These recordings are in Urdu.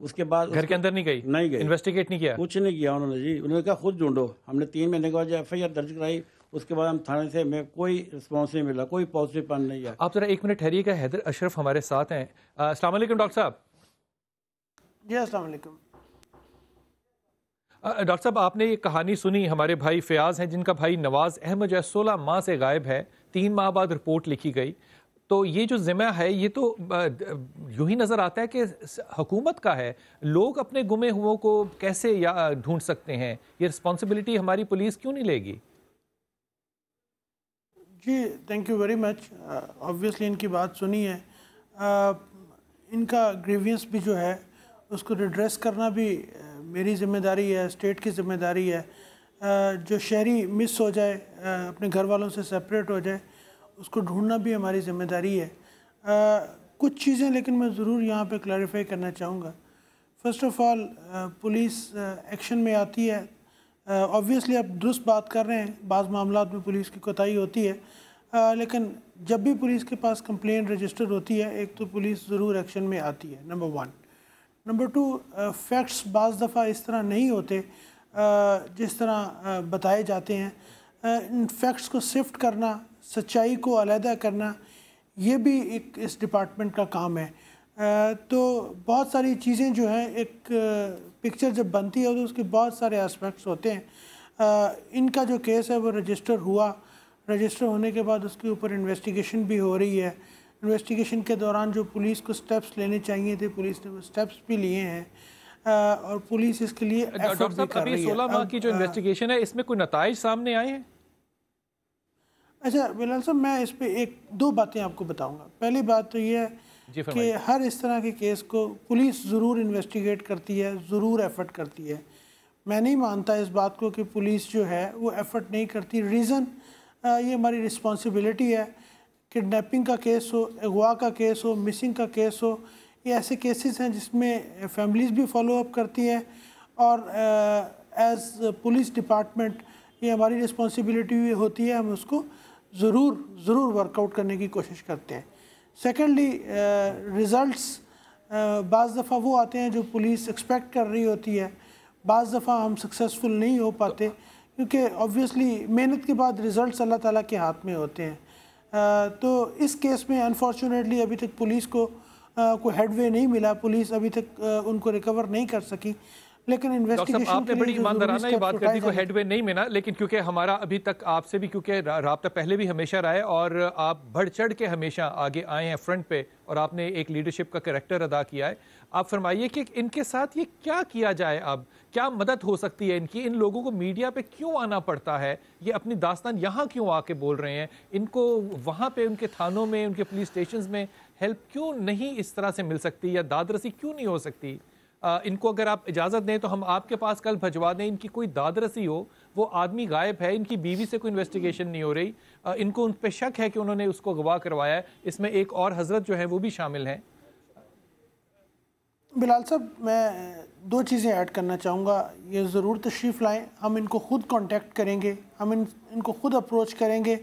اس کے بعد گھر کے اندر نہیں گئی؟ نہیں گئی، انویسٹیگیٹ نہیں کیا؟ کچھ نہیں کیا انہوں نے جی. انہوں نے کہا خود ڈھونڈو. ہم نے 3 مہینے کے بعد ایف آئی آر درج کرائی. اس کے بعد ہم تھانے سے میں کوئی رسپانس نہیں ملا، کوئی پازیٹیو پن نہیں ہے. آپ ذرا 1 منٹ ٹھہریے گا. حیدر اشرف ہمارے ساتھ ہیں. السلام علیکم ڈاکٹر صاحب. جی السلام علیکم. ڈاکٹر صاحب آپ نے یہ کہانی سنی، ہمارے بھائی فیاض ہیں جن کا بھائی نواز احمد جو ہے 16 ماہ سے غائب ہے، 3 ماہ بعد رپورٹ لکھی گئی. تو یہ جو ذمہ ہے یہ تو یوں ہی نظر آتا ہے کہ حکومت کا ہے. لوگ اپنے گمے ہوئوں کو کیسے ڈھونڈ سکتے ہیں؟ یہ رسپانسبلٹی ہماری پولیس کیوں نہیں لے گی؟ جی thank you very much. Absolutely ان کی بات سنی ہے. ان کا گریوینس بھی جو ہے اس کو ریڈریس کرنا بھی میری ذمہ داری ہے، اسٹیٹ کی ذمہ داری ہے. جو شہری مس ہو جائے، اپنے گھر والوں سے سپریٹ ہو جائے، اس کو ڈھونڈنا بھی ہماری ذمہ داری ہے. کچھ چیزیں لیکن میں ضرور یہاں پہ کلیریفائی کرنا چاہوں گا. First of all police action میں آتی ہے. آبویسلی آپ درست بات کر رہے ہیں، بعض معاملات میں پولیس کی کوتاہی ہوتی ہے، لیکن جب بھی پولیس کے پاس کمپلین رجسٹر ہوتی ہے ایک تو پولیس ضرور ایکشن میں آتی ہے، نمبر 1. نمبر 2، فیکٹس بعض دفعہ اس طرح نہیں ہوتے جس طرح بتائے جاتے ہیں. ان فیکٹس کو سفٹ کرنا، سچائی کو علیحدہ کرنا، یہ بھی ایک اس ڈپارٹمنٹ کا کام ہے. تو بہت ساری چیزیں جو ہیں، ایک پکچر جب بنتی ہے تو اس کے بہت سارے اسپیکٹس ہوتے ہیں. ان کا جو کیس ہے وہ رجسٹر ہوا، رجسٹر ہونے کے بعد اس کے اوپر انویسٹیگیشن بھی ہو رہی ہے. انویسٹیگیشن کے دوران جو پولیس کو سٹیپس لینے چاہیے تھے پولیس نے وہ سٹیپس بھی لیے ہیں، اور پولیس اس کے لیے ایفرٹ بھی کر رہی ہے. 16 ماہ کی جو انویسٹیگیشن ہے اس میں کوئی نتائج سامنے آئے ہیں؟ اچھا بلال صاحب، میں اس پہ 1-2 باتیں آپ کو بتاؤں گا. پہلی بات تو یہ ہے کہ ہر اس طرح کے کیس کو پولیس ضرور انویسٹیگیٹ کرتی ہے، ضرور ایفرٹ کرتی ہے. میں نہیں مانتا اس بات کو کہ پولیس جو ہے وہ ایفرٹ نہیں کرتی. ریزن یہ ہماری رسپانسبلٹی ہے. کڈنیپنگ کا کیس ہو، اغوا کا کیس ہو، مسنگ کا کیس ہو، یہ ایسے کیسز ہیں جس میں فیملیز بھی فالو اپ کرتی ہے، اور ایز پولیس ڈپارٹمنٹ یہ ہماری رسپانسبلٹی ہوتی ہے، ہم اس کو ضرور ورک آؤٹ کرنے کی کوشش کرتے ہیں. سیکنڈلی، ریزلٹس بعض دفعہ وہ آتے ہیں جو پولیس ایکسپیکٹ کر رہی ہوتی ہے، بعض دفعہ ہم سکسیزفل نہیں ہو پاتے، کیونکہ آبویسلی محنت کے بعد ریزلٹس اللہ تعالیٰ کے ہاتھ میں ہوتے ہیں. تو اس کیس میں انفارچونیٹلی ابھی تک پولیس کو کوئی ہیڈ وے نہیں ملا، پولیس ابھی تک ان کو ریکور نہیں کر سکی. لیکن انویسٹیگیشن آپ نے بڑی ایماندارانہ یہ بات کر دی کوئی ہیڈ وے نہیں ملا، لیکن کیونکہ ہمارا ابھی تک آپ سے بھی کیونکہ رابطہ پہلے بھی ہمیشہ رہا ہے، اور آپ بڑھ چڑھ کے ہمیشہ آگے آئے ہیں فرنٹ پہ، اور آپ نے ایک لیڈرشپ کا کریکٹر ادا کیا ہے. آپ فرمائیے کہ ان کے ساتھ یہ کیا کیا جائے، اب کیا مدد ہو سکتی ہے ان کی؟ ان لوگوں کو میڈیا پہ کیوں آنا پڑتا ہے؟ یہ اپنی داستان یہاں کیوں آ کے بول رہے ہیں؟ ان کو وہاں پہ ان کے تھانوں میں، ان کے پولیس اسٹیشنز میں ہیلپ کیوں نہیں اس طرح سے مل سکتی، یا داد رسی کیوں نہیں ہو سکتی؟ ان کو اگر آپ اجازت دیں تو ہم آپ کے پاس کل بھجوا دیں، ان کی کوئی داد رسی ہو. وہ آدمی غائب ہے، ان کی بیوی سے کوئی انویسٹیگیشن نہیں ہو رہی، ان کو ان پہ شک ہے کہ انہوں نے اس کو اغوا کروایا ہے. اس میں ایک اور حضرت جو ہیں وہ بھی شامل ہیں. بلال صاحب، میں 2 چیزیں ایڈ کرنا چاہوں گا. یہ ضرور تشریف لائیں، ہم ان کو خود کانٹیکٹ کریں گے، ہم ان کو خود اپروچ کریں گے.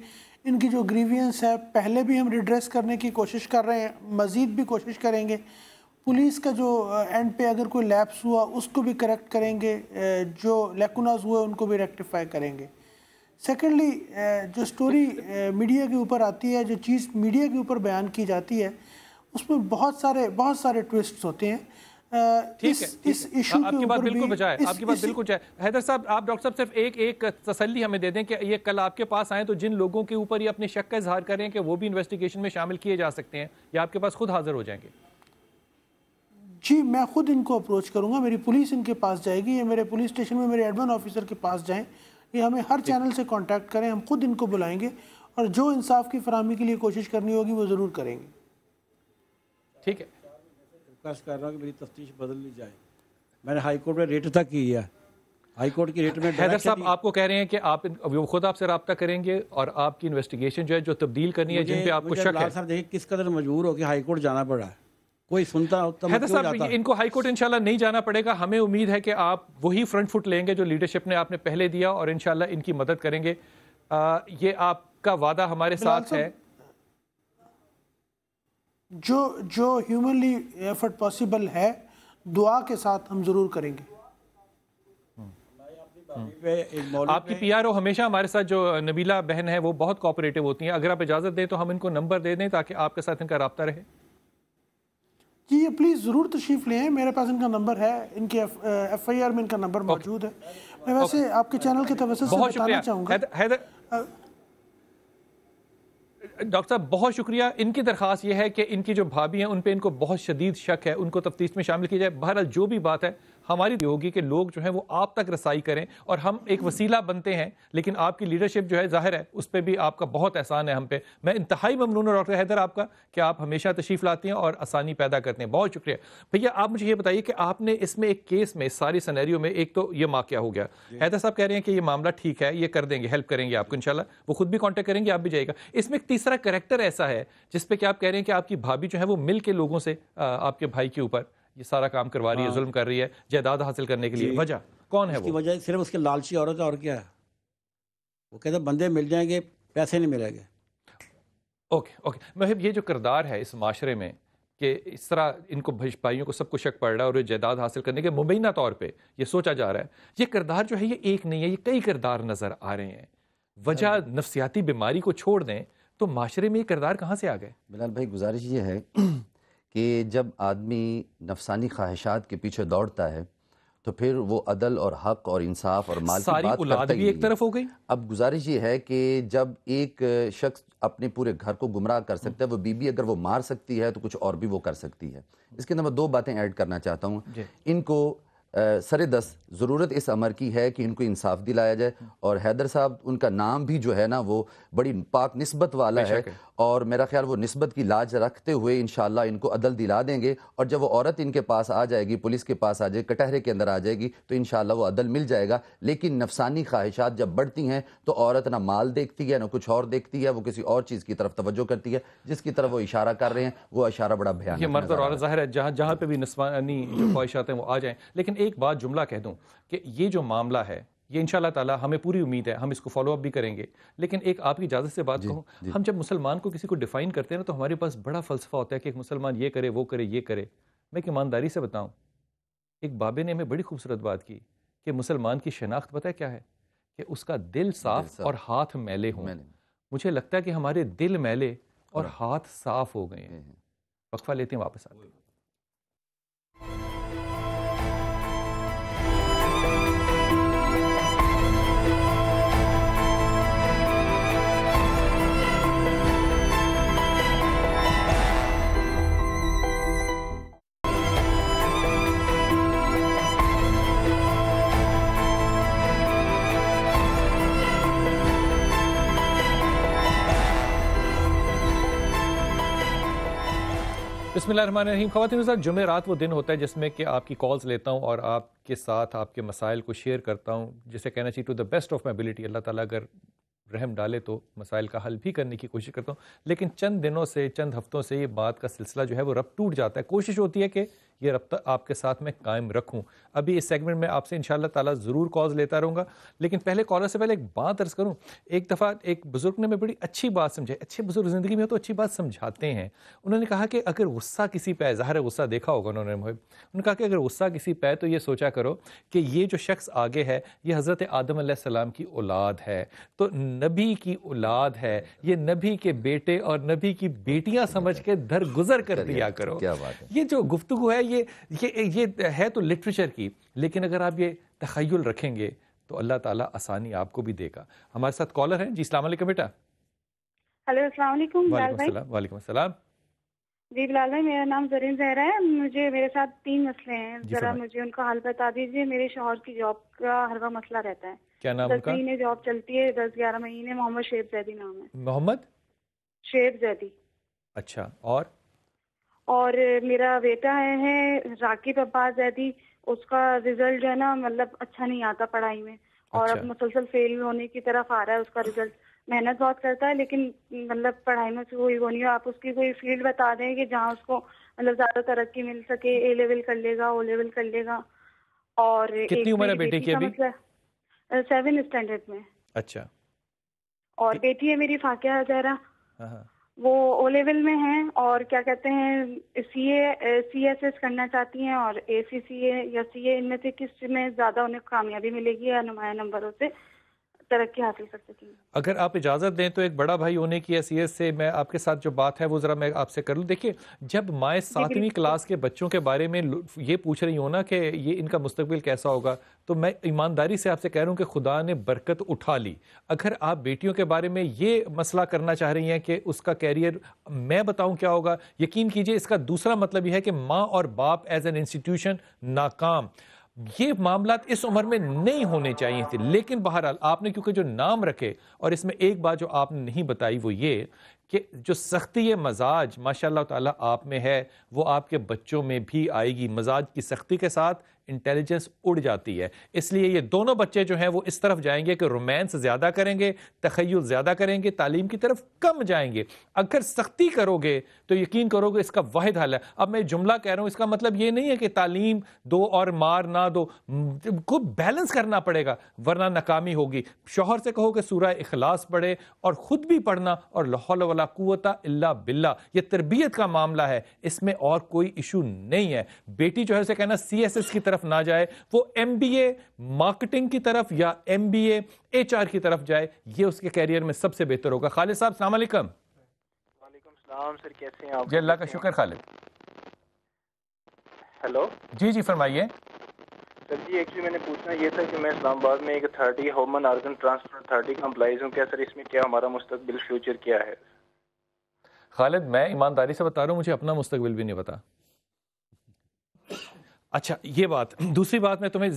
ان کی جو گریوینس ہے پہلے بھی ہم ریڈریس کرنے کی کوشش کر رہے ہیں، مزید بھی کوشش کریں گے. پولیس کا جو اینڈ پہ اگر کوئی لیپس ہوا اس کو بھی کریکٹ کریں گے، جو لیکوناز ہوئے ان کو بھی ریکٹیفائی کریں گے. سیکنڈلی، جو سٹوری میڈیا کے اوپر آتی ہے، جو چیز میڈیا کے اوپر بیان کی جاتی ہے، اس میں بہت سارے ٹوسٹس ہوتے ہیں. ٹھیک ہے، آپ کی بات بالکل بجائے، آپ کی بات بالکل جائے. حیدر صاحب، آپ ڈاکٹر صاحب صرف ایک تسلی ہمیں دے دیں کہ یہ کل آپ کے پاس آئیں تو جن لوگوں کے اوپر یہ اپنے شک کا اظہار کریں کہ وہ بھی انویسٹیگیشن میں شامل کیے جا سکتے ہیں، یا آپ کے پاس خود حاضر ہو جائیں گے؟ جی میں خود ان کو اپروچ کروں گا، میری پولیس ان کے پاس جائے گی، یا میرے پولیس اسٹیشن میں میرے ایڈمن آفیسر کے پاس جائیں، یا ہمیں ہر چینل سے کانٹیکٹ کریں، ہم خود ان کو بلائیں گے، اور جو انصاف کی فراہمی کے لیے کوشش کرنی ہوگی وہ ضرور کریں گے. ٹھیک ہے، ریکویسٹ کر رہا ہوں کہ میری تفتیش بدل لی جائے. میں نے ہائی کورٹ میں ریٹ تک کی ہے، ہائی کورٹ کی ریٹ میں. حیدر صاحب آپ کو کہہ رہے ہیں کہ آپ خود آپ سے رابطہ کریں گے اور آپ کی انویسٹیگیشن جو ہے جو تبدیل کرنی ہے جن پہ آپ کو شک ہے. صاحب دیکھیں کس قدر مجبور ہو کہ ہائی کورٹ جانا پڑا ہے، کوئی سنتا ہوتا. حیدر صاحب ان کو ہائی کورٹ انشاءاللہ نہیں جانا پڑے گا. ہمیں امید ہے کہ آپ وہی فرنٹ فٹ لیں گے جو لیڈرشپ نے آپ نے پہلے دیا، اور انشاءاللہ ان کی مدد کریں گے. یہ آپ کا وعدہ ہمارے ساتھ ہے. جو ہیومنلی ایفرٹ پاسبل ہے دعا کے ساتھ ہم ضرور کریں گے. آپ کی پی آر او ہمیشہ ہمارے ساتھ جو نبیلہ بہن ہے وہ بہت کوآپریٹو ہوتی ہیں. اگر آپ اجازت دیں تو ہم ان کو نمبر دے دیں تاکہ آپ کے ساتھ ان کا رابطہ رہے. جی یہ پلیز ضرور تشریف لیں, میرے پاس ان کا نمبر ہے, ان کے ایف آئی آر میں ان کا نمبر موجود ہے. میں ویسے آپ کے چینل کے توسط سے بتانا چاہوں گا. ڈاکٹر صاحب بہت شکریہ. ان کی درخواست یہ ہے کہ ان کی جو بھابھی ہیں ان پہ ان کو بہت شدید شک ہے, ان کو تفتیش میں شامل کی جائے. بہرحال جو بھی بات ہے ہماری بھی ہوگی کہ لوگ جو ہیں وہ آپ تک رسائی کریں, اور ہم ایک وسیلہ بنتے ہیں, لیکن آپ کی لیڈرشپ جو ہے ظاہر ہے اس پہ بھی آپ کا بہت احسان ہے ہم پہ. میں انتہائی ممنون ہوں ڈاکٹر حیدر آپ کا کہ آپ ہمیشہ تشریف لاتے ہیں اور آسانی پیدا کرتے ہیں. بہت شکریہ. بھیا آپ مجھے یہ بتائیے کہ آپ نے اس میں ایک کیس میں, اس ساری سینیریو میں, ایک تو یہ واقعہ ہو گیا, حیدر صاحب کہہ رہے ہیں کہ یہ معاملہ ٹھیک ہے, یہ کر دیں گے, ہیلپ کریں گے آپ کو انشاءاللہ, وہ خود بھی کانٹیکٹ کریں گے, آپ بھی جائے گا. اس میں ایک تیسرا کریکٹر ایسا ہے جس پہ کہ آپ کہہ رہے ہیں کہ آپ کی بھابھی جو ہے وہ مل کے لوگوں سے آپ کے بھائی کے اوپر یہ سارا کام کروا رہی ہے, ظلم کر رہی ہے جائیداد حاصل کرنے کے لیے. وجہ کون ہے؟ اس کی وجہ صرف اس کے لالچی عورت ہے, اور کیا ہے. وہ کہتے ہیں بندے مل جائیں گے, پیسے نہیں ملیں گے. اوکے محب, یہ جو کردار ہے اس معاشرے میں کہ اس طرح ان کو بھائیوں کو سب کو شک پڑ رہا ہے اور یہ جائیداد حاصل کرنے کے مبینہ طور پہ یہ سوچا جا رہا ہے, یہ کردار جو ہے یہ ایک نہیں ہے, یہ کئی کردار نظر آ رہے ہیں. وجہ نفسیاتی بیماری کو چھوڑ دیں تو معاشرے میں یہ کردار کہاں سے آ گئے؟ بلال بھائی گزارش یہ ہے کہ جب آدمی نفسانی خواہشات کے پیچھے دوڑتا ہے تو پھر وہ عدل اور حق اور انصاف اور مال کی بات کرتا ہی نہیں. ساری اولاد بھی ایک طرف ہو گئی. اب گزارش یہ ہے کہ جب ایک شخص اپنے پورے گھر کو گمراہ کر سکتا ہے, وہ بیوی اگر وہ مار سکتی ہے تو کچھ اور بھی وہ کر سکتی ہے. اس کے اندر میں 2 باتیں ایڈ کرنا چاہتا ہوں. ان کو سر دست ضرورت اس امر کی ہے کہ ان کو انصاف دلایا جائے, اور حیدر صاحب ان کا نام بھی جو ہے نا وہ بڑی پاک نسبت والا ہے, اور میرا خیال وہ نسبت کی لاج رکھتے ہوئے انشاءاللہ ان کو عدل دلا دیں گے. اور جب وہ عورت ان کے پاس آ جائے گی, پولیس کے پاس آ جائے گی, کٹہرے کے اندر آ جائے گی, تو انشاءاللہ وہ عدل مل جائے گا. لیکن نفسانی خواہشات جب بڑھتی ہیں تو عورت نہ مال دیکھتی ہے نہ کچھ اور دیکھتی ہے, وہ کسی اور چیز کی طرف توجہ کرتی ہے جس کی طرف وہ اشارہ کر رہے ہیں. وہ اشارہ بڑا بھیانک ہے. یہ مرد اور عورت ظاہر ہے جہاں پہ بھی نسوانی جو خواہشات ہیں وہ آ جائیں. لیکن ایک بات جملہ کہہ دوں کہ یہ جو معاملہ ہے یہ انشاءاللہ تعالی ہمیں پوری امید ہے ہم اس کو فالو اپ بھی کریں گے. لیکن ایک آپ کی اجازت سے بات کہوں, ہم جب مسلمان کو کسی کو ڈیفائن کرتے ہیں نا تو ہمارے پاس بڑا فلسفہ ہوتا ہے کہ ایک مسلمان یہ کرے, وہ کرے, یہ کرے. میں ایک ایمانداری سے بتاؤں, ایک بابے نے ہمیں بڑی خوبصورت بات کی کہ مسلمان کی شناخت پتہ ہے کیا ہے, کہ اس کا دل صاف اور ہاتھ میلے ہوں. مجھے لگتا ہے کہ ہمارے دل میلے اور ہاتھ صاف ہو گئے ہیں. وقفہ لیتے ہیں, واپس آتے ہیں. بسم اللہ الرحمن الرحیم. خواتین حضرات, جمعرات وہ دن ہوتا ہے جس میں کہ آپ کی کالز لیتا ہوں اور آپ کے ساتھ آپ کے مسائل کو شیئر کرتا ہوں, جسے کہنا چاہیے to the best of my ability. اللہ تعالیٰ اگر رحم ڈالے تو مسائل کا حل بھی کرنے کی کوشش کرتا ہوں. لیکن چند دنوں سے, چند ہفتوں سے یہ بات کا سلسلہ جو ہے وہ ربط ٹوٹ جاتا ہے. کوشش ہوتی ہے کہ یہ رابطہ آپ کے ساتھ میں قائم رکھوں. ابھی اس سیگمنٹ میں آپ سے انشاءاللہ تعالیٰ ضرور کالز لیتا رہوں گا. لیکن پہلے کالر سے پہلے ایک بات عرض کروں. ایک دفعہ ایک بزرگ نے میں بڑی اچھی بات سمجھائی. اچھے بزرگ زندگی میں تو اچھی بات سمجھاتے ہیں. انہوں نے کہا کہ اگر غصہ کسی پہ, ظاہر ہے غصہ دیکھا ہوگا انہوں نے کہا کہ اگر غصہ کسی پہ تو یہ سوچا کرو کہ یہ جو شخص آگے ہے یہ حضرت آدم علیہ السلام کی اولاد ہے, تو نبی کی اولاد ہے, یہ نبی کے بیٹے اور نبی کی بیٹیاں سمجھ کے درگزر کر دیا کرو. یہ جو گفتگو ہے یہ ہے تو لٹریچر کی, لیکن اگر آپ یہ تخیل رکھیں گے تو اللہ تعالیٰ آسانی آپ کو بھی دے گا. ہمارے ساتھ کالر ہیں. جی السلام علیکم بیٹا. ہیلو السلام علیکم. وعلیکم السلام. وعلیکم السلام. جی بلال بھائی, میرا نام زرین زہرا ہے. میرے ساتھ 3 مسئلے ہیں, ذرا مجھے ان کا حل بتا دیجیے. میرے شوہر کی جاب کا ہر وقت مسئلہ رہتا ہے. کیا نام ان کا؟ 10 مہینے جاب چلتی ہے, 10-11 مہینے. محمد شیب زیدی نام ہے. محمد شیب زیدی. اچھا. اور میرا بیٹا ہے راکب عباس زیدی. اس کا رزلٹ جو ہے نا مطلب اچھا نہیں آتا پڑھائی میں, اور اب مسلسل فیل ہونے کی طرف آ رہا ہے اس کا رزلٹ. محنت بہت کرتا ہے لیکن مطلب پڑھائی میں سے وہ نہیں. آپ اس کی کوئی فیلڈ بتا دیں کہ جہاں اس کو مطلب زیادہ ترقی مل سکے. اے لیول کر لے گا, او لیول کر لے گا. اور کتنی عمر ہے بیٹی کی ابھی؟ 7 اسٹینڈرڈ میں. اچھا. اور بیٹی ہے میری فاقیہ زہرا. وہ او لیول میں ہیں اور کیا کہتے ہیں سی ایس ایس کرنا چاہتی ہیں اور اے سی سی اے یا سی اے، ان میں سے کس میں زیادہ انہیں کامیابی ملے گی یا نمایاں نمبروں سے ترقی حاصل کر سکیں گے؟ اگر آپ اجازت دیں تو ایک بڑا بھائی ہونے کی حیثیت سے میں آپ کے ساتھ جو بات ہے وہ ذرا میں آپ سے کر لوں. دیکھیے جب مائیں 7ویں کلاس کے بچوں کے بارے میں یہ پوچھ رہی ہوں نا کہ یہ ان کا مستقبل کیسا ہوگا، تو میں ایمانداری سے آپ سے کہہ رہا ہوں کہ خدا نے برکت اٹھا لی. اگر آپ بیٹیوں کے بارے میں یہ مسئلہ کرنا چاہ رہی ہیں کہ اس کا کیریئر میں بتاؤں کیا ہوگا، یقین کیجئے اس کا دوسرا مطلب یہ ہے کہ ماں اور باپ ایز این انسٹیٹیوشن ناکام. یہ معاملات اس عمر میں نہیں ہونے چاہیے تھے، لیکن بہرحال آپ نے کیونکہ جو نام رکھے، اور اس میں ایک بات جو آپ نے نہیں بتائی وہ یہ کہ جو سختی مزاج ماشاءاللہ تعالیٰ آپ میں ہے وہ آپ کے بچوں میں بھی آئے گی. مزاج کی سختی کے ساتھ انٹیلیجنس اڑ جاتی ہے، اس لیے یہ دونوں بچے جو ہیں وہ اس طرف جائیں گے کہ رومانس زیادہ کریں گے، تخیل زیادہ کریں گے، تعلیم کی طرف کم جائیں گے. اگر سختی کرو گے تو یقین کرو گے اس کا واحد حل ہے. اب میں جملہ کہہ رہا ہوں، اس کا مطلب یہ نہیں ہے کہ تعلیم دو اور مار نہ دو، کو بیلنس کرنا پڑے گا ورنہ ناکامی ہوگی. شوہر سے کہو کہ سورہ اخلاص پڑھے اور خود بھی پڑھنا، اور لا حول ولا قوت الا باللہ. یہ تربیت کا معاملہ ہے، اس میں اور کوئی ایشو نہیں ہے. بیٹی جو ہے اسے کہنا سی ایس ایس کی طرف نہ جائے، وہ ایم بی اے مارکیٹنگ کی طرف یا M B A H R کی طرف جائے، یہ اس کے کیریئر میں سب سے بہتر ہوگا. خالد صاحب السلام علیکم. وعلیکم السلام سر، کیسے ہیں آپ؟ جی اللہ کا شکر. خالد ہیلو. جی فرمائیے. سر جی ایکچولی میں نے پوچھنا یہ تھا کہ میں اسلام آباد میں ایک 30 ہیومن آرگن ٹرانسفر 30 کا امپلائیز ہوں. کیا سر اس میں کیا ہمارا مستقبل فیوچر کیا ہے؟ خالد میں ایمانداری سے بتا رہا ہوں، مجھے اپنا مستقبل بھی نہیں پتا. اچھا یہ بات. دوسری بات میں تمہیں،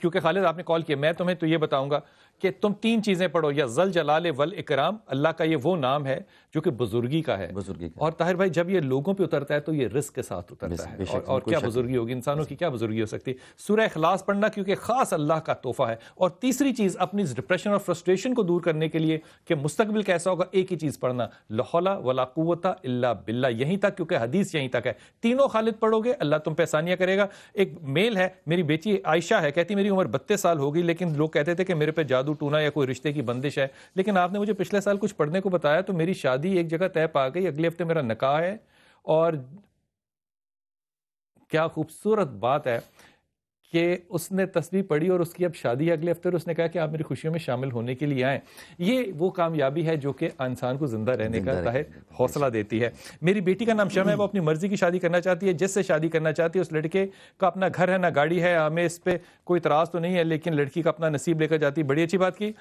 کیونکہ خالد آپ نے کال کیا، میں تمہیں تو یہ بتاؤں گا کہ تم 3 چیزیں پڑھو. یا ذل جلال والاکرام، اللہ کا یہ وہ نام ہے جو کہ بزرگی کا ہے. اور طاہر بھائی جب یہ لوگوں پہ اترتا ہے تو یہ رزق کے ساتھ اترتا ہے. اور کیا بزرگی ہوگی، انسانوں کی کیا بزرگی ہو سکتی. سورہ اخلاص پڑھنا کیونکہ خاص اللہ کا تحفہ ہے. اور تیسری چیز اپنی ڈپریشن اور فرسٹریشن کو دور کرنے کے لیے کہ مستقبل کیسا ہوگا، ایک ہی چیز پڑھنا، لا حول ولا قوت الا باللہ. یہیں تک، کیونکہ حدیث یہیں تک ہے. تینوں خالد پڑھو گے اللہ تم پہ آسانیاں کرے گا. ایک میل ہے، میری بیٹی عائشہ ہے، کہتی میری عمر 32 سال ہوگی، لیکن لوگ کہتے تھے کہ میرے پہ جادو ٹونا یا کوئی رشتے کی بندش ہے. لیکن آپ نے مجھے پچھلے سال کچھ پڑھنے کو بتایا تو میری شادی ایک جگہ طے پا گئی. اگلے ہفتے میرا نکاح ہے. اور کیا خوبصورت بات ہے کہ اس نے تسبیح پڑھی اور اس کی اب شادی ہے اگلے ہفتے، اور اس نے کہا کہ آپ میری خوشیوں میں شامل ہونے کے لیے آئیں. یہ وہ کامیابی ہے جو کہ انسان کو زندہ رہنے کا حوصلہ دیتی ہے. میری بیٹی کا نام شمع ہے، وہ اپنی مرضی کی شادی کرنا چاہتی ہے، جس سے شادی کرنا چاہتی ہے. اس لڑکے کا اپنا گھر ہے، نہ گاڑی ہے. ہمیں اس پہ کوئی اعتراض تو نہیں ہے، لیکن لڑکی کا اپنا نصیب لے کر جاتی. بڑی اچھی بات کی.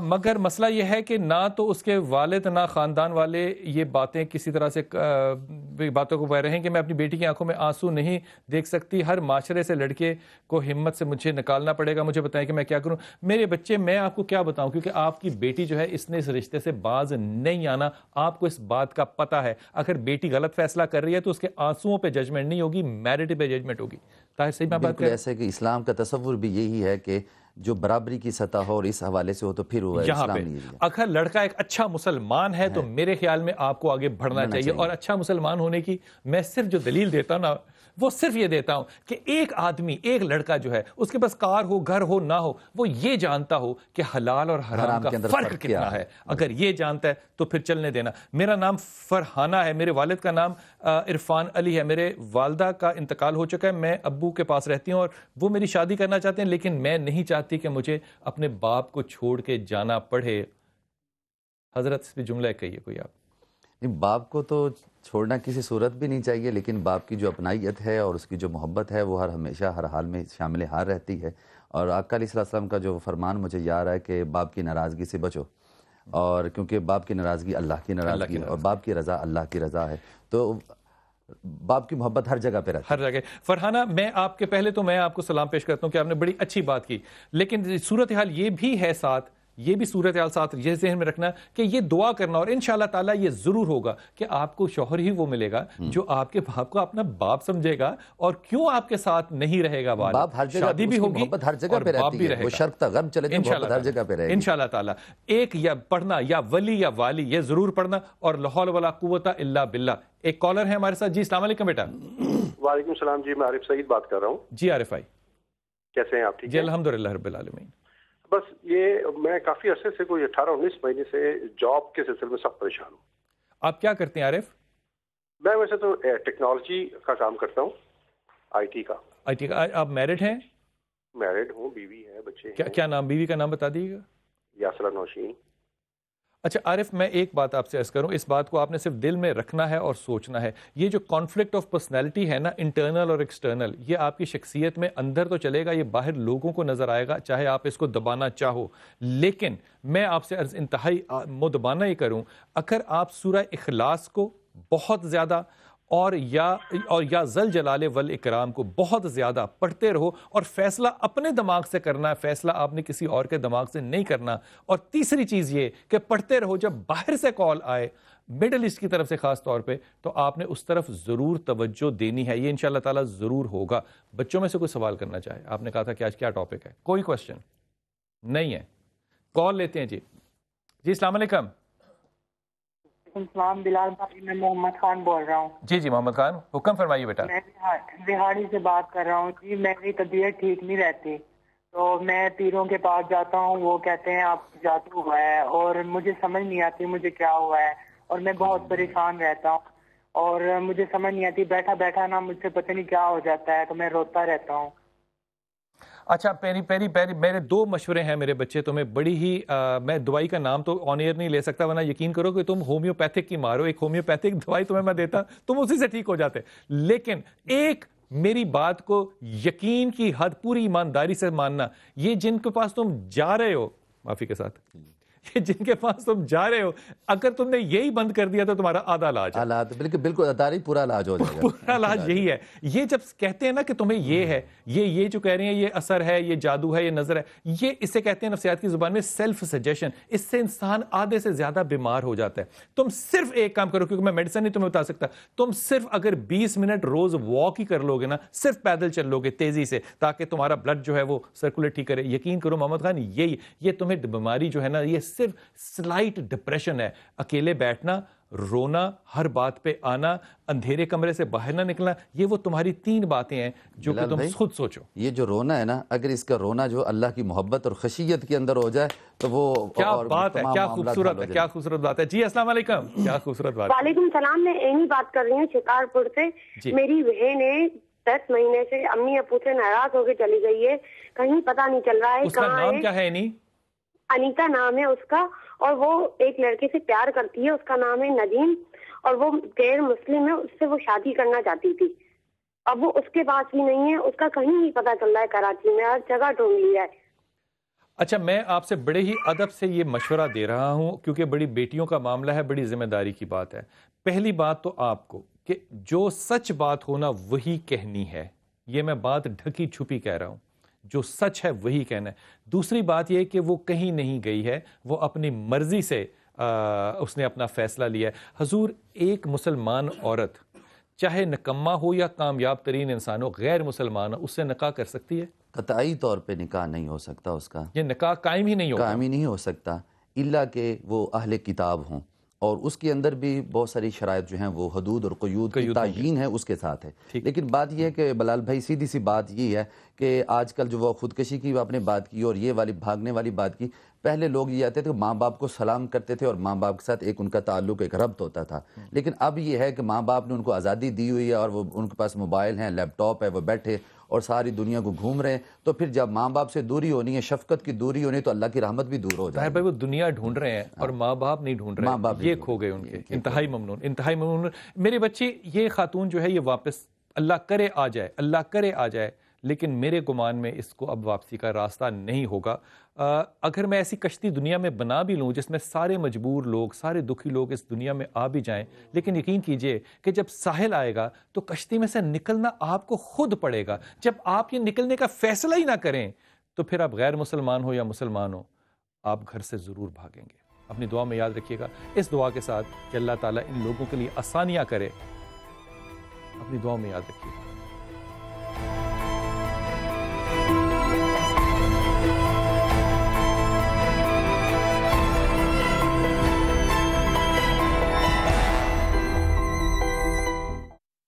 مگر مسئلہ یہ ہے کہ نہ تو اس کے والد نہ خاندان والے یہ باتیں کسی طرح سے باتوں کو بہ رہے ہیں کہ میں اپنی بیٹی کی آنکھوں میں آنسو نہیں دیکھ سکتی. ہر معاشرے سے لڑکے کو ہمت سے مجھے نکالنا پڑے گا. مجھے بتائیں کہ میں کیا کروں. میرے بچے، میں آپ کو کیا بتاؤں، کیونکہ آپ کی بیٹی جو ہے اس نے اس رشتے سے باز نہیں آنا. آپ کو اس بات کا پتہ ہے. اگر بیٹی غلط فیصلہ کر رہی ہے تو اس کے آنسوؤں پہ ججمنٹ نہیں ہوگی، میرٹ پہ ججمنٹ ہوگی. طاہر صحیح میں بات کر رہا ہوں. ایسے کہ اسلام کا تصور بھی یہی ہے کہ جو برابری کی سطح ہو اور اس حوالے سے ہو تو پھر وہ یہاں اسلام پہ نہیں ہے. اگر لڑکا ایک اچھا مسلمان ہے تو میرے خیال میں آپ کو آگے بڑھنا چاہیے. اور اچھا مسلمان ہونے کی میں صرف جو دلیل دیتا ہوں نا، وہ صرف یہ دیتا ہوں کہ ایک آدمی، ایک لڑکا جو ہے اس کے پاس کار ہو، گھر ہو، نہ ہو، وہ یہ جانتا ہو کہ حلال اور حرام کا فرق کتنا ہے. اگر یہ جانتا ہے تو پھر چلنے دینا. میرا نام فرحانہ ہے، میرے والد کا نام عرفان علی ہے. میرے والدہ کا انتقال ہو چکا ہے. میں ابو کے پاس رہتی ہوں اور وہ میری شادی کرنا چاہتے ہیں، لیکن میں نہیں چاہتی کہ مجھے اپنے باپ کو چھوڑ کے جانا پڑے. حضرت اس پہ جملہ کہیے کوئی آپ. باپ کو تو چھوڑنا کسی صورت بھی نہیں چاہیے، لیکن باپ کی جو اپنائیت ہے اور اس کی جو محبت ہے وہ ہمیشہ ہر حال میں شامل حال رہتی ہے. اور آقا علیہ السلام کا جو فرمان مجھے یاد ہے کہ باپ کی ناراضگی سے بچو، اور کیونکہ باپ کی ناراضگی اللہ کی ناراضگی اور باپ کی رضا اللہ کی رضا ہے. تو باپ کی محبت ہر جگہ پہ رہتی ہے. ہر جگہ. فرحانہ میں آپ کے پہلے تو میں آپ کو سلام پیش کرتا ہوں کہ آپ نے بڑی اچھی بات کی، لیکن صورتحال یہ بھی ہے ساتھ، یہ بھی صورتحال ساتھ یہ ذہن میں رکھنا کہ یہ دعا کرنا، اور انشاءاللہ تعالیٰ یہ ضرور ہوگا کہ آپ کو شوہر ہی وہ ملے گا جو آپ کے باپ کو اپنا باپ سمجھے گا اور کیوں آپ کے ساتھ نہیں رہے گا. باپ ہر جگہ، شادی بھی ہوگی، محبت ہر جگہ پہ رہتی ہے. وہ شرق تا غرب چلے جائیں، محبت ہر جگہ پہ رہے گی انشاءاللہ تعالیٰ. ایک یا پڑھنا، یا ولی یا والی، یہ ضرور پڑھنا. اور لا حول ولا قوت الا باللہ. ایک کالر ہے ہمارے ساتھ. جی السلام علیکم بیٹا. وعلیکم السلام جی، میں عارف سعید بات کر رہا ہوں. جی عارف بھائی کیسے ہیں آپ؟ ٹھیک جی الحمدللہ رب العالمین. بس یہ میں کافی عرصے سے، کوئی 18-19 مہینے سے جاب کے سلسلے میں سخت پریشان ہوں. آپ کیا کرتے ہیں عارف؟ میں ویسے تو ٹیکنالوجی کا کام کرتا ہوں، آئی ٹی کا۔ آپ میرڈ ہیں؟ میرڈ ہوں، بیوی ہے، بچے ہیں۔ کیا نام بیوی کا نام بتا دیجیے گا؟ یاسرہ نوشین۔ اچھا عارف، میں ایک بات آپ سے عرض کروں، اس بات کو آپ نے صرف دل میں رکھنا ہے اور سوچنا ہے. یہ جو کانفلکٹ آف پرسنالٹی ہے نا، انٹرنل اور ایکسٹرنل، یہ آپ کی شخصیت میں اندر تو چلے گا، یہ باہر لوگوں کو نظر آئے گا، چاہے آپ اس کو دبانا چاہو. لیکن میں آپ سے عرض انتہائی مدبانہ یہ کروں، اگر آپ سورہ اخلاص کو بہت زیادہ اور یا ذل جلال والاکرام کو بہت زیادہ پڑھتے رہو، اور فیصلہ اپنے دماغ سے کرنا ہے، فیصلہ آپ نے کسی اور کے دماغ سے نہیں کرنا. اور تیسری چیز یہ کہ پڑھتے رہو، جب باہر سے کال آئے مڈل ایسٹ کی طرف سے خاص طور پہ، تو آپ نے اس طرف ضرور توجہ دینی ہے. یہ انشاءاللہ تعالیٰ ضرور ہوگا. بچوں میں سے کوئی سوال کرنا چاہے؟ آپ نے کہا تھا کہ آج کیا ٹاپک ہے، کوئی کوشچن نہیں ہے؟ کال لیتے ہیں. جی السلام علیکم. السلام بلال بھائی، میں محمد خان بول رہا ہوں. جی محمد خان، حکم فرمائیے بیٹا. میں بہاڑی سے بات کر رہا ہوں. جی میری طبیعت ٹھیک نہیں رہتی، تو میں پیروں کے پاس جاتا ہوں، وہ کہتے ہیں آپ جادو ہوا ہے، اور مجھے سمجھ نہیں آتی مجھے کیا ہوا ہے، اور میں بہت پریشان رہتا ہوں، اور مجھے سمجھ نہیں آتی، بیٹھا بیٹھا نا مجھ سے پتہ نہیں کیا ہو جاتا ہے، تو میں روتا رہتا ہوں. اچھا پیری میرے دو مشورے ہیں میرے بچے تمہیں، بڑی ہی میں دوائی کا نام تو آن ایئر نہیں لے سکتا، ورنہ یقین کرو کہ تم ہومیوپیتھک کی مارو. ایک ہومیوپیتھک دوائی تمہیں میں دیتا، تم اسی سے ٹھیک ہو جاتے. لیکن ایک میری بات کو یقین کی حد پوری ایمانداری سے ماننا، یہ جن کے پاس تم جا رہے ہو، معافی کے ساتھ، یہ جن کے پاس تم جا رہے ہو، اگر تم نے یہی بند کر دیا تو تمہارا آدھا علاج ہے. بالکل اداری پورا علاج ہو جائے گا. پورا علاج یہی ہے. یہ جب کہتے ہیں نا کہ تمہیں یہ ہے، یہ جو کہہ رہے ہیں یہ اثر ہے، یہ جادو ہے، یہ نظر ہے، یہ اسے کہتے ہیں نفسیات کی زبان میں سیلف سجیشن. اس سے انسان آدھے سے زیادہ بیمار ہو جاتا ہے. تم صرف ایک کام کرو، کیونکہ میں میڈیسن نہیں تمہیں بتا سکتا، تم صرف اگر 20 منٹ روز واک ہی کر لو گے نا، صرف پیدل چل لو گے تیزی سے، تاکہ تمہارا بلڈ جو ہے وہ سرکولیٹ ہی کرے. یقین کرو محمد خان، یہ تمہیں بیماری جو ہے نا، یہ صرف سلائٹ ڈپریشن ہے. اکیلے بیٹھنا، رونا، ہر بات پہ آنا، اندھیرے کمرے سے باہر نہ نکلنا، یہ وہ تمہاری 3 باتیں ہیں جو کہ تم خود سوچو. یہ جو رونا ہے نا، اگر اس کا رونا جو اللہ کی محبت اور خشیت کے اندر ہو جائے تو وہ کیا بات ہے، کیا خوبصورت ہے، کیا خوبصورت بات ہے. جی السلام علیکم. کیا خوبصورت بات ہے. وعلیکم السلام. میں اینی بات کر رہی ہوں شکارپور سے. میری بہن ہے 10 مہینے سے امی ابو سے ناراض ہو کے چلی گئی ہے، کہیں پتہ نہیں چل رہا ہے اس کا نام کیا ہے؟ انیتا نام ہے اس کا، اور وہ ایک لڑکے سے پیار کرتی ہے، اس کا نام ہے ندیم، اور وہ غیر مسلم ہے، اس سے وہ شادی کرنا چاہتی تھی. اب وہ اس کے پاس بھی نہیں ہے، اس کا کہیں نہیں پتہ چل رہا ہے، کراچی میں ہر جگہ ڈھونڈ لیا ہے. اچھا میں آپ سے بڑے ہی ادب سے یہ مشورہ دے رہا ہوں، کیونکہ بڑی بیٹیوں کا معاملہ ہے، بڑی ذمہ داری کی بات ہے. پہلی بات تو آپ کو کہ جو سچ بات ہونا وہی کہنی ہے. یہ میں بات ڈھکی چھپی کہہ رہا ہوں، جو سچ ہے وہی کہنا ہے. دوسری بات یہ کہ وہ کہیں نہیں گئی ہے، وہ اپنی مرضی سے اس نے اپنا فیصلہ لیا ہے. حضور، ایک مسلمان عورت چاہے نکمہ ہو یا کامیاب ترین انسان ہو، غیر مسلمان ہو، اس سے نکاح کر سکتی ہے؟ قطعی طور پہ نکاح نہیں ہو سکتا اس کا. یہ نکاح قائم ہی نہیں ہو سکتا الا کہ وہ اہل کتاب ہوں، اور اس کے اندر بھی بہت ساری شرائط جو ہیں وہ حدود اور قیود کی تعیین ہے اس کے ساتھ ہے. لیکن بات یہ ہے کہ بلال بھائی، سیدھی سی بات یہ ہے کہ آج کل جو وہ خودکشی کی آپ نے بات کی اور یہ والی بھاگنے والی بات کی، پہلے لوگ یہ آتے تھے کہ ماں باپ کو سلام کرتے تھے اور ماں باپ کے ساتھ ایک ان کا تعلق، ایک ربط ہوتا تھا. لیکن اب یہ ہے کہ ماں باپ نے ان کو آزادی دی ہوئی ہے، اور وہ ان کے پاس موبائل ہیں، لیپ ٹاپ ہے، وہ بیٹھے اور ساری دنیا کو گھوم رہے ہیں. تو پھر جب ماں باپ سے دوری ہونی ہے، شفقت کی دوری ہونی ہے، تو اللہ کی رحمت بھی دور ہو جائے. بھائی وہ دنیا ڈھونڈ رہے ہیں اور ماں باپ نہیں ڈھونڈ رہے، یہ کھو گئے ان کے. انتہائی ممنون، انتہائی ممنون. میرے بچے، یہ خاتون جو ہے یہ واپس اللہ کرے آ جائے، اللہ کرے آ جائے، لیکن میرے گمان میں اس کو اب واپسی کا راستہ نہیں ہوگا. اگر میں ایسی کشتی دنیا میں بنا بھی لوں جس میں سارے مجبور لوگ، سارے دکھی لوگ اس دنیا میں آ بھی جائیں، لیکن یقین کیجئے کہ جب ساحل آئے گا تو کشتی میں سے نکلنا آپ کو خود پڑے گا. جب آپ یہ نکلنے کا فیصلہ ہی نہ کریں تو پھر آپ غیر مسلمان ہو یا مسلمان ہو، آپ گھر سے ضرور بھاگیں گے. اپنی دعا میں یاد رکھیے گا، اس دعا کے ساتھ کہ اللہ تعالیٰ ان لوگوں کے لیے آسانیاں کرے. اپنی دعا میں یاد رکھیے گا.